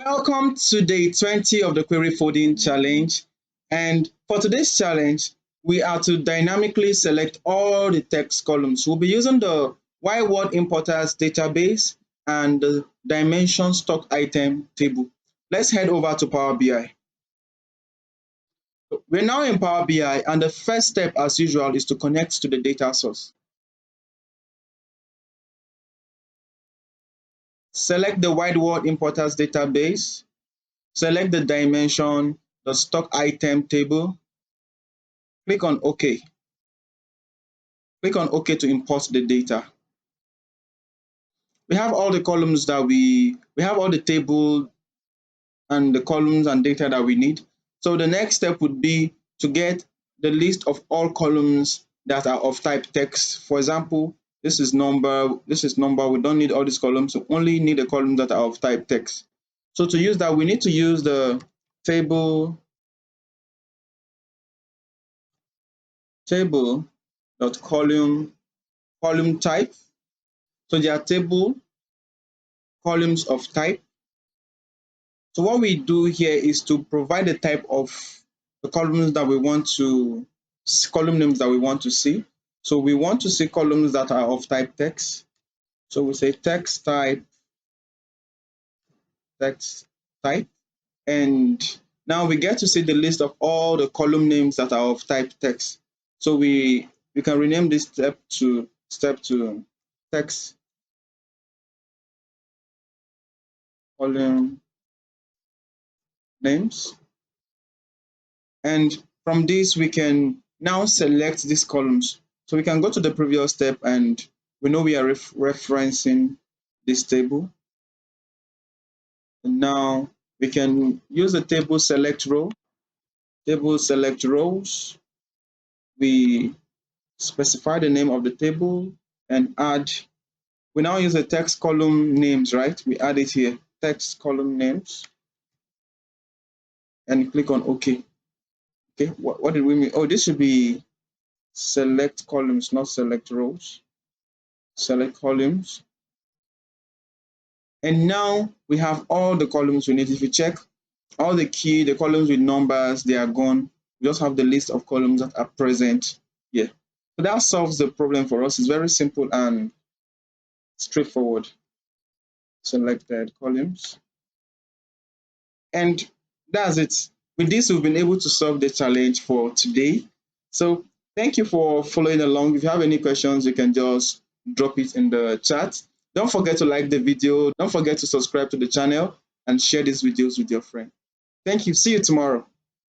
Welcome to day 20 of the query folding challenge. And for today's challenge, we are to dynamically select all the text columns. We'll be using the why word importers database and the dimension stock item table. Let's head over to Power BI. We're now in Power BI, and the first step, as usual, is to connect to the data source. Select the wide word importers database. Select the dimension, the stock item table. Click on OK. Click on OK to import the data. We have all the columns that we have all the table and the columns and data that we need. So the next step would be to get the list of all columns that are of type text. For example, this is number, we don't need all these columns, we only need the columns that are of type text. So to use that, we need to use the table dot column type. So there are table columns of type. So what we do here is to provide the type of the columns that we want to, column names that we want to see. So we want to see columns that are of type text. So we say text type, and now we get to see the list of all the column names that are of type text. So we can rename this step to text column names. And from this, we can now select these columns. So we can go to the previous step, and we know we are referencing this table. And now we can use the table select row. Table select rows. We specify the name of the table and add. We now use the text column names, right? We add it here, text column names, and click on OK. Okay, what did we mean? Oh, this should be select columns, not select rows. Select columns. And now we have all the columns we need. If you check all the columns with numbers, they are gone. We just have the list of columns that are present here. So that solves the problem for us. It's very simple and straightforward. Selected columns. And that's it. With this, we've been able to solve the challenge for today. So thank you for following along. If you have any questions, you can just drop it in the chat. Don't forget to like the video. Don't forget to subscribe to the channel and share these videos with your friends. Thank you. See you tomorrow.